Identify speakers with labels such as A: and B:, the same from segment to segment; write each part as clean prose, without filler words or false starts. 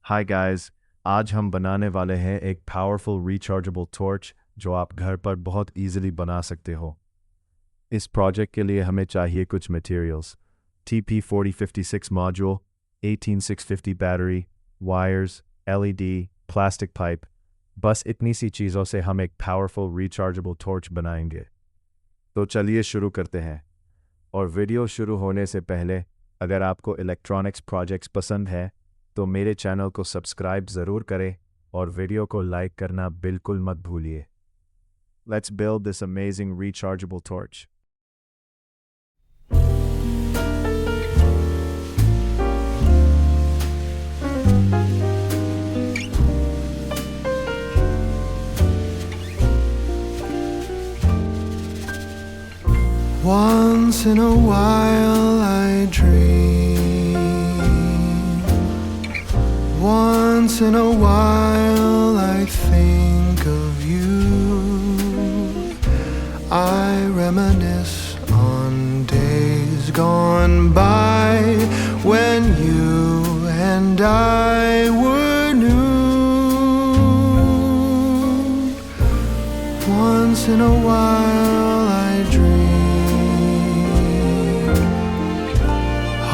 A: Hi guys, आज हम बनाने वाले हैं एक पावरफुल रिचार्जेबल टॉर्च जो आप घर पर बहुत इजीली बना सकते हो। इस प्रोजेक्ट के लिए हमें चाहिए कुछ materials: TP4056 module, 18650 battery, wires, LED, plastic pipe. बस इतनी सी चीज़ों से हम एक पावरफुल रिचार्जेबल टॉर्च बनाएंगे। तो चलिए शुरू करते हैं। और वीडियो शुरू होने से पहले, अगर आपको इलेक्ट्रॉनिक्स प्रोजेक्ट्स पसंद है तो मेरे चैनल को सब्सक्राइब ज़रूर करें और वीडियो को लाइक करना बिल्कुल मत भूलिए। Let's build this amazing rechargeable torch.
B: Once in a while I dream. Once in a while I think of you. I reminisce on days gone by when you and I were new. Once in a while I dream,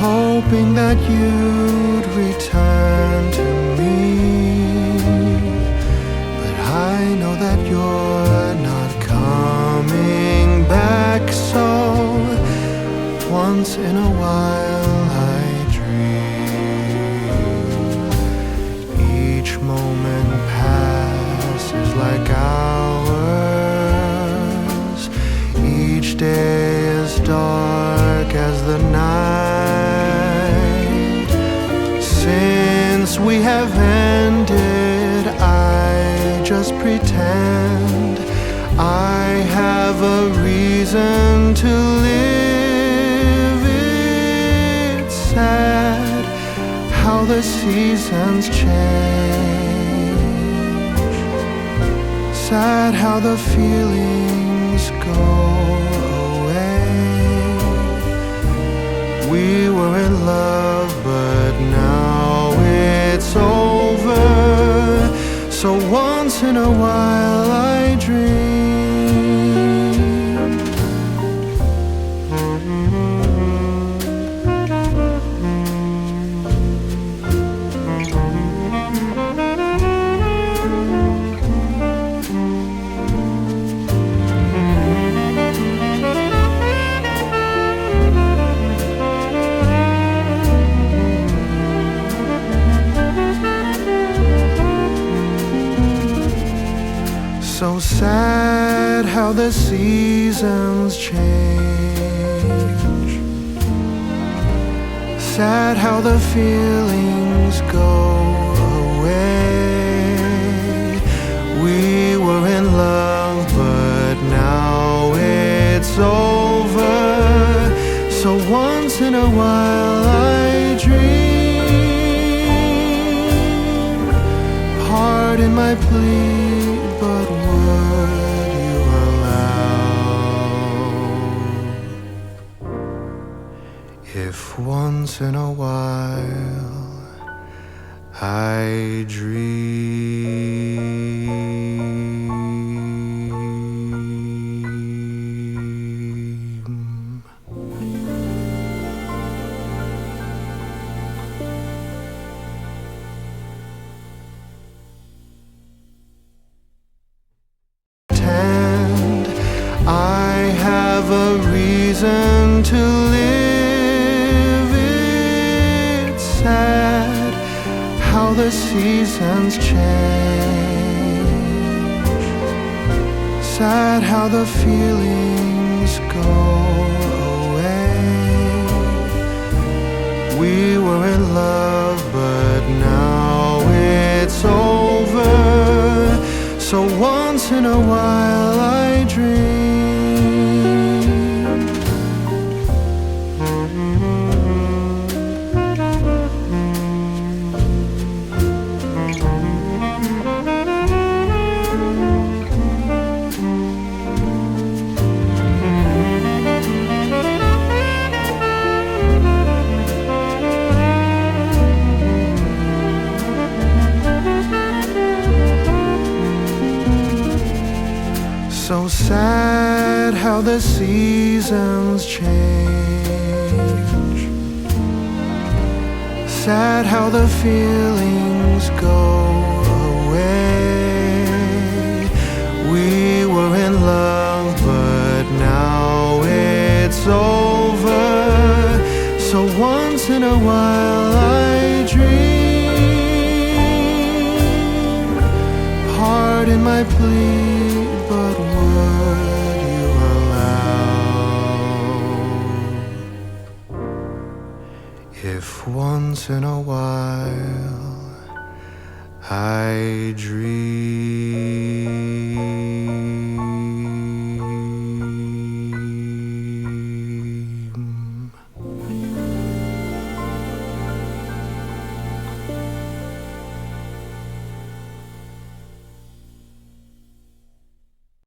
B: hoping that you'd return to me, but I know that you're not coming back, so once in a while I dream. Each moment passes like hours, each day is dark as the night. Since we have ended, I just pretend I have a reason to live. It's sad how the seasons change, sad how the feelings go away. We were in love, but now it's over. So once in a while I dream. So sad how the seasons change, sad how the feelings go away. We were in love, but now it's over. So once in a while I dream. Pardon my plea, but would you allow if once in a while I dream? I have a reason to live. It's sad how the seasons change, sad how the feelings go away. We were in love, but now it's over. So once in a while I dream. So sad how the seasons change. Sad how the feelings go away. We were in love, but now it's over. So once in a while I dream. Pardon my plea, but would you allow if once in a while I dream?